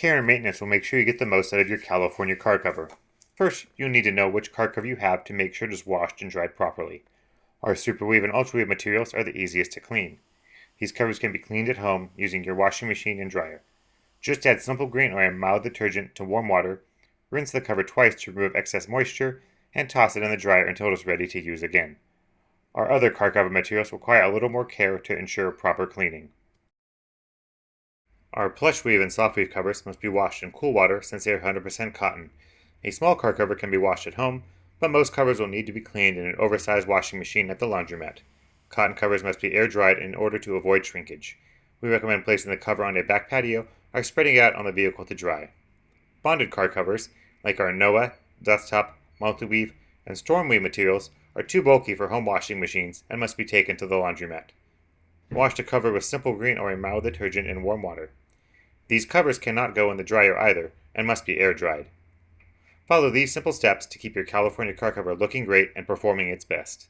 Care and maintenance will make sure you get the most out of your California car cover. First, you'll need to know which car cover you have to make sure it is washed and dried properly. Our Superweave and Ultraweave materials are the easiest to clean. These covers can be cleaned at home using your washing machine and dryer. Just add simple green or a mild detergent to warm water, rinse the cover twice to remove excess moisture, and toss it in the dryer until it is ready to use again. Our other car cover materials require a little more care to ensure proper cleaning. Our plush weave and soft weave covers must be washed in cool water since they are 100% cotton. A small car cover can be washed at home, but most covers will need to be cleaned in an oversized washing machine at the laundromat. Cotton covers must be air dried in order to avoid shrinkage. We recommend placing the cover on a back patio or spreading it out on the vehicle to dry. Bonded car covers, like our Noah, Desktop, Multiweave, and Stormweave materials, are too bulky for home washing machines and must be taken to the laundromat. Wash the cover with simple green or a mild detergent in warm water. These covers cannot go in the dryer either and must be air dried. Follow these simple steps to keep your California car cover looking great and performing its best.